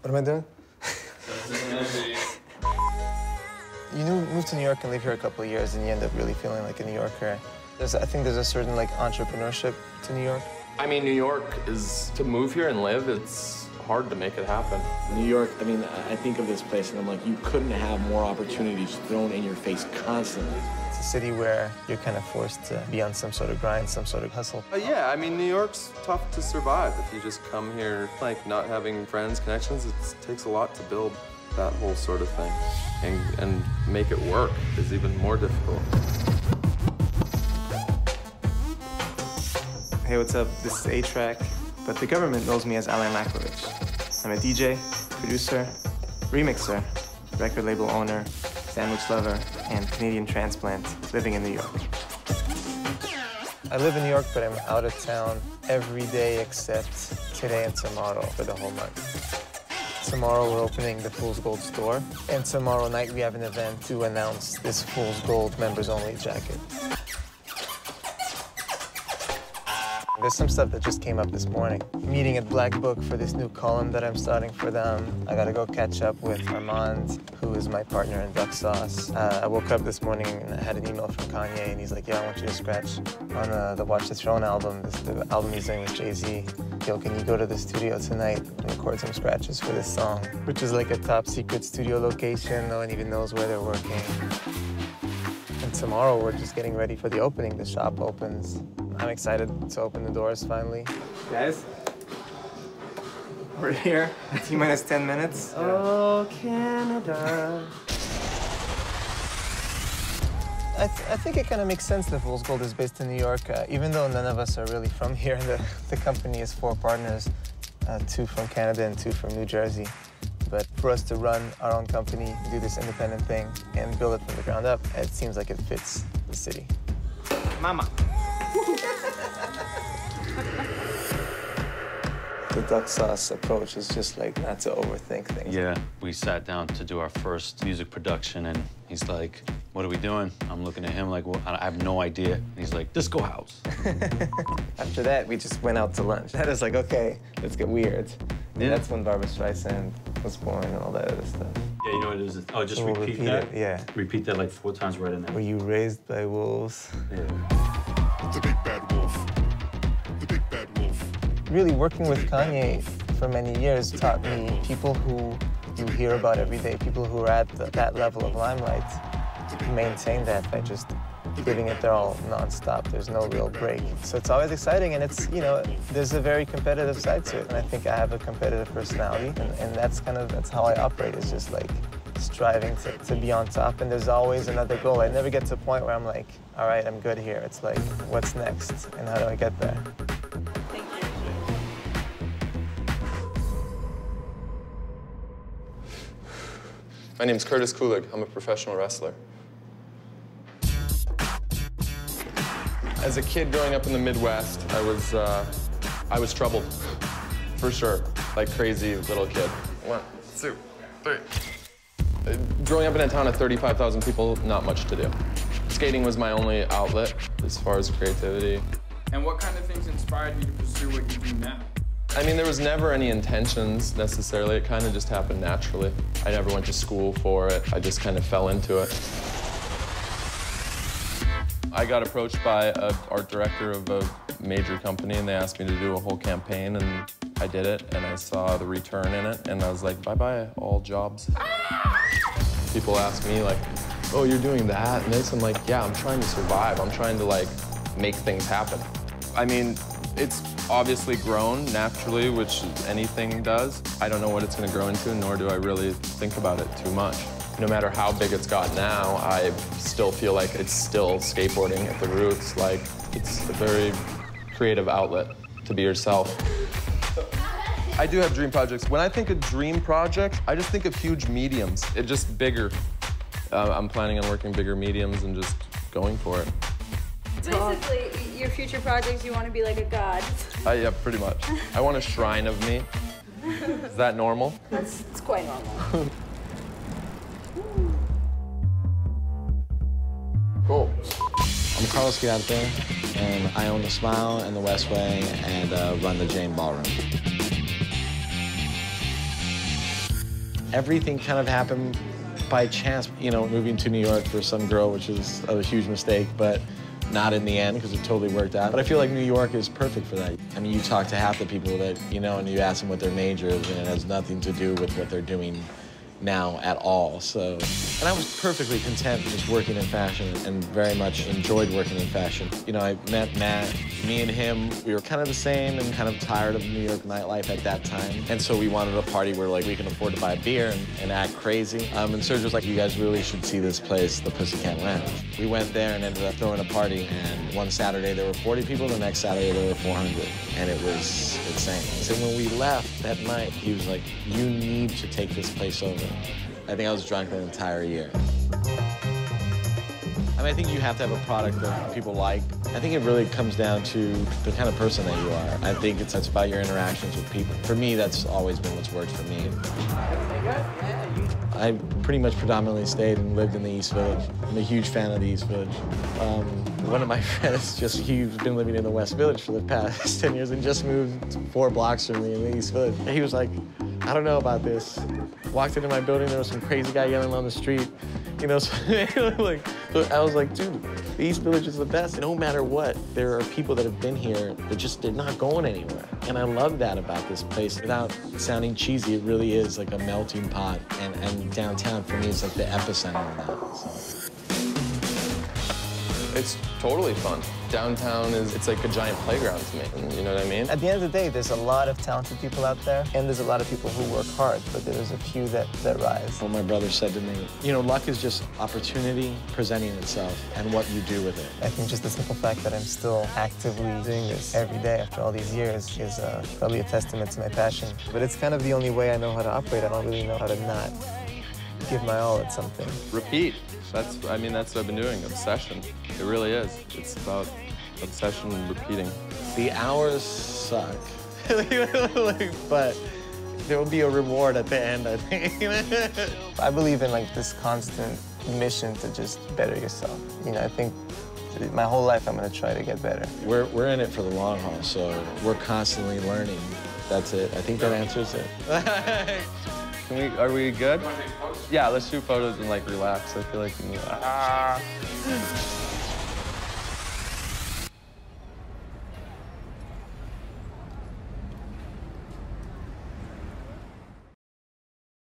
What am I doing? You move to New York and live here a couple of years, and you end up really feeling like a New Yorker. I think there's a certain like entrepreneurship to New York. I mean, New York is, to move here and live, it's hard to make it happen. New York, I mean, I think of this place and I'm like, you couldn't have more opportunities thrown in your face constantly. It's a city where you're kind of forced to be on some sort of grind, some sort of hustle. Yeah, I mean, New York's tough to survive. If you just come here, like, not having friends, connections, it takes a lot to build that whole sort of thing. And make it work is even more difficult. Hey, what's up? This is A-Trak, but the government knows me as Alain Makovich. I'm a DJ, producer, remixer, record label owner, sandwich lover, and Canadian transplant living in New York. I live in New York, but I'm out of town every day except today and tomorrow for the whole month. Tomorrow we're opening the Fool's Gold store, and tomorrow night we have an event to announce this Fool's Gold members-only jacket. There's some stuff that just came up this morning. Meeting at Black Book for this new column that I'm starting for them. I gotta go catch up with Armand, who is my partner in Duck Sauce. I woke up this morning and I had an email from Kanye, and he's like, "Yeah, I want you to scratch on the Watch the Throne album." The album he's doing with Jay-Z. "Yo, can you go to the studio tonight and record some scratches for this song?" Which is like a top secret studio location. No one even knows where they're working. And tomorrow we're just getting ready for the opening. The shop opens. I'm excited to open the doors finally. Guys, we're here. T-minus 10 minutes. Oh, Canada. I think it kind of makes sense that Fool's Gold is based in New York, even though none of us are really from here. The company is 4 partners, 2 from Canada and 2 from New Jersey. But for us to run our own company, do this independent thing, and build it from the ground up, it seems like it fits the city. Mama. The Duck Sauce approach is just like not to overthink things. Yeah, we sat down to do our first music production, and he's like, "What are we doing?" I'm looking at him like, "Well, I have no idea." And he's like, "Disco House." After that, we just went out to lunch. That is like, okay, let's get weird. Yeah. That's when Barbra Streisand was born and all that other stuff. Yeah, you know what it is? Oh, just we'll repeat that? It, yeah. Repeat that like 4 times right in there. Were you raised by wolves? Yeah. The big bad wolf. The big bad wolf. Really, working with Kanye for many years taught me people who you hear about every day, people who are at that level of limelight, maintain that by just giving it their all nonstop. There's no real break. So it's always exciting, and it's, you know, there's a very competitive side to it. And I think I have a competitive personality, and that's how I operate, is just like striving to be on top. And there's always another goal. I never get to a point where I'm like, all right, I'm good here. It's like, what's next, and how do I get there? My name's Curtis Kulig. I'm a professional wrestler. As a kid growing up in the Midwest, I was troubled, for sure. Like crazy little kid. 1, 2, 3. Growing up in a town of 35,000 people, not much to do. Skating was my only outlet as far as creativity. And what kind of things inspired you to pursue what you do now? I mean, there was never any intentions necessarily. It kind of just happened naturally. I never went to school for it. I just kind of fell into it. I got approached by an art director of a major company, and they asked me to do a whole campaign, and I did it, and I saw the return in it, and I was like, bye-bye, all jobs. People ask me, like, oh, you're doing that and this? I'm like, yeah, I'm trying to survive. I'm trying to, like, make things happen. I mean, it's obviously grown naturally, which anything does. I don't know what it's going to grow into, nor do I really think about it too much. No matter how big it's got now, I still feel like it's still skateboarding at the roots. Like, it's a very creative outlet to be yourself. I do have dream projects. When I think of dream projects, I just think of huge mediums. It's just bigger. I'm planning on working bigger mediums and just going for it. Basically, your future projects, you want to be like a god. Yeah, pretty much. I want a shrine of me. Is that normal? It's quite normal. Cool. I'm Carlos Quirarte, and I own the Smile and the Westway and run the Jane Ballroom. Everything kind of happened by chance. You know, moving to New York for some girl, which was a huge mistake, but not in the end because it totally worked out. But I feel like New York is perfect for that. I mean, you talk to half the people that you know and you ask them what their major is and it has nothing to do with what they're doing now at all. So, and I was perfectly content just working in fashion and very much enjoyed working in fashion. You know, I met Matt, me and him, we were kind of the same and kind of tired of New York nightlife at that time. And so we wanted a party where like we can afford to buy a beer and act crazy. And Serge was like, you guys really should see this place, the Pussycat Lounge. We went there and ended up throwing a party, and one Saturday there were 40 people, the next Saturday there were 400. And it was insane. So when we left that night, he was like, you need to take this place over. I think I was drunk the entire year. I mean, I think you have to have a product that people like. I think it really comes down to the kind of person that you are. I think it's about your interactions with people. For me, that's always been what's worked for me. I pretty much predominantly stayed and lived in the East Village. I'm a huge fan of the East Village. One of my friends, he's been living in the West Village for the past 10 years and just moved 4 blocks from me in the East Village. And he was like, I don't know about this. Walked into my building, there was some crazy guy yelling on the street. You know, so I was like, dude, the East Village is the best. No matter what, there are people that have been here that they're not going anywhere. And I love that about this place. Without sounding cheesy, it really is like a melting pot. And downtown, for me, is like the epicenter of that. So. It's totally fun. Downtown it's like a giant playground to me, you know what I mean? At the end of the day, there's a lot of talented people out there, and there's a lot of people who work hard, but there's a few that rise. What my brother said to me, you know, luck is just opportunity presenting itself and what you do with it. I think just the simple fact that I'm still actively doing this every day after all these years is probably a testament to my passion. But it's kind of the only way I know how to operate. I don't really know how to not give my all at something. Repeat. That's what I've been doing, obsession. It really is. It's about obsession and repeating. The hours suck, but there will be a reward at the end, I think. I believe in like this constant mission to just better yourself. You know, I think my whole life I'm gonna try to get better. We're in it for the long haul, so we're constantly learning. That's it. I think that answers it. Are we good? Yeah, let's do photos and like relax. I feel like